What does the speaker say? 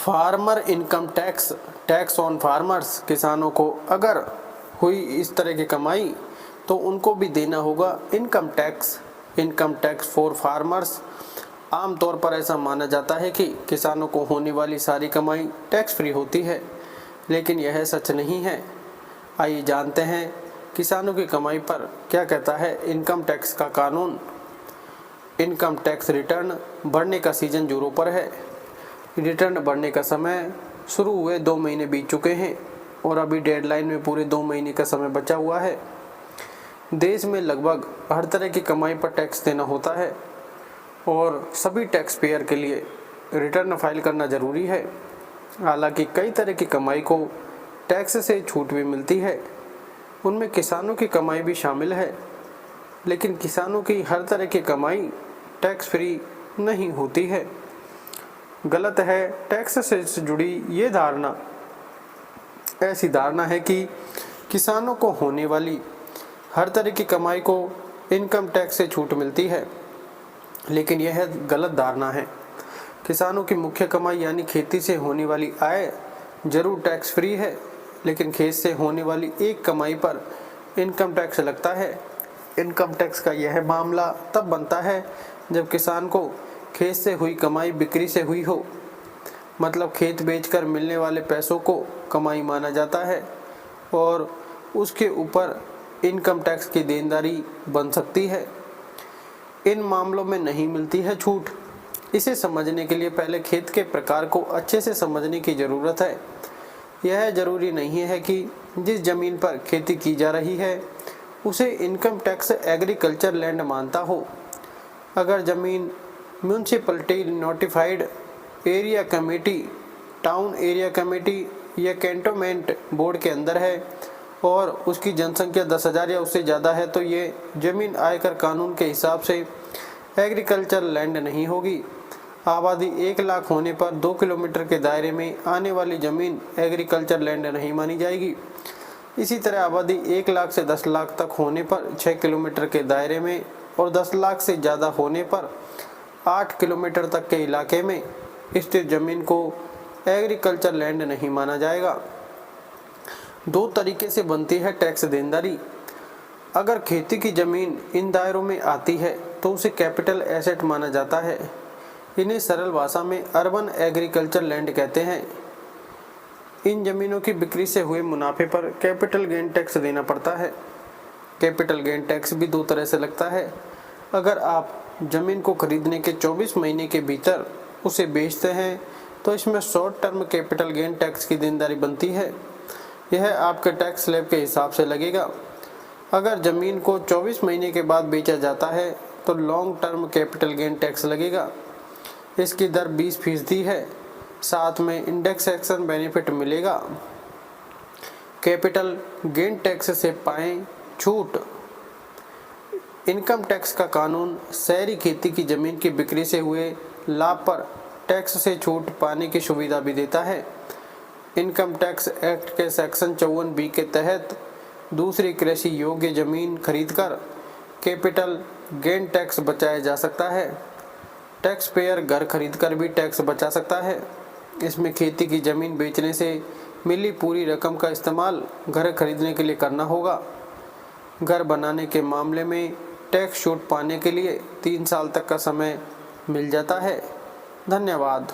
Farmer income tax, tax on farmers, किसानों को अगर हुई इस तरह की कमाई तो उनको भी देना होगा income tax. Income tax for farmers, आमतौर पर ऐसा माना जाता है कि किसानों को होने वाली सारी कमाई टैक्स फ्री होती है, लेकिन यह सच नहीं है। आइए जानते हैं किसानों की कमाई पर क्या कहता है इनकम टैक्स का कानून। इनकम टैक्स रिटर्न भरने का सीजन जोरों पर है। रिटर्न भरने का समय शुरू हुए 2 महीने बीत चुके हैं और अभी डेडलाइन में पूरे 2 महीने का समय बचा हुआ है। देश में लगभग हर तरह की कमाई पर टैक्स देना होता है और सभी टैक्स पेयर के लिए रिटर्न फाइल करना ज़रूरी है। हालांकि कई तरह की कमाई को टैक्स से छूट भी मिलती है, उनमें किसानों की कमाई भी शामिल है, लेकिन किसानों की हर तरह की कमाई टैक्स फ्री नहीं होती है। गलत है टैक्स से जुड़ी ये धारणा। ऐसी धारणा है कि किसानों को होने वाली हर तरह की कमाई को इनकम टैक्स से छूट मिलती है, लेकिन यह गलत धारणा है। किसानों की मुख्य कमाई यानी खेती से होने वाली आय जरूर टैक्स फ्री है, लेकिन खेत से होने वाली एक कमाई पर इनकम टैक्स लगता है। इनकम टैक्स का यह मामला तब बनता है जब किसान को खेत से हुई कमाई बिक्री से हुई हो, मतलब खेत बेचकर मिलने वाले पैसों को कमाई माना जाता है और उसके ऊपर इनकम टैक्स की देनदारी बन सकती है। इन मामलों में नहीं मिलती है छूट। इसे समझने के लिए पहले खेत के प्रकार को अच्छे से समझने की ज़रूरत है। यह ज़रूरी नहीं है कि जिस ज़मीन पर खेती की जा रही है उसे इनकम टैक्स एग्रीकल्चर लैंड मानता हो। अगर ज़मीन municipality notified area committee, town area committee या कैंटोनमेंट बोर्ड के अंदर है और उसकी जनसंख्या 10,000 या उससे ज़्यादा है तो ये ज़मीन आयकर कानून के हिसाब से एग्रीकल्चर लैंड नहीं होगी। आबादी 1 लाख होने पर 2 किलोमीटर के दायरे में आने वाली ज़मीन एग्रीकल्चर लैंड नहीं मानी जाएगी। इसी तरह आबादी 1 लाख से 10 लाख तक होने पर 6 किलोमीटर के दायरे में और 10 लाख से ज़्यादा होने पर 8 किलोमीटर तक के इलाके में स्थित ज़मीन को एग्रीकल्चर लैंड नहीं माना जाएगा। 2 तरीके से बनती है टैक्स देनदारी। अगर खेती की ज़मीन इन दायरों में आती है तो उसे कैपिटल एसेट माना जाता है। इन्हें सरल भाषा में अर्बन एग्रीकल्चर लैंड कहते हैं। इन ज़मीनों की बिक्री से हुए मुनाफे पर कैपिटल गेन टैक्स देना पड़ता है। कैपिटल गेन टैक्स भी 2 तरह से लगता है। अगर आप ज़मीन को खरीदने के 24 महीने के भीतर उसे बेचते हैं तो इसमें short term capital gain tax की देनदारी बनती है। यह आपके टैक्स स्लैब के हिसाब से लगेगा। अगर ज़मीन को 24 महीने के बाद बेचा जाता है तो long term capital gain tax लगेगा। इसकी दर 20% है, साथ में इंडेक्सेशन बेनिफिट मिलेगा। कैपिटल गेन टैक्स से पाएं छूट। इनकम टैक्स का कानून शहरी खेती की ज़मीन की बिक्री से हुए लाभ पर टैक्स से छूट पाने की सुविधा भी देता है। इनकम टैक्स एक्ट के सेक्शन 54B के तहत दूसरी कृषि योग्य ज़मीन खरीदकर कैपिटल गेन टैक्स बचाया जा सकता है। टैक्स पेयर घर खरीदकर भी टैक्स बचा सकता है। इसमें खेती की ज़मीन बेचने से मिली पूरी रकम का इस्तेमाल घर खरीदने के लिए करना होगा। घर बनाने के मामले में टैक्स छूट पाने के लिए 3 साल तक का समय मिल जाता है। धन्यवाद।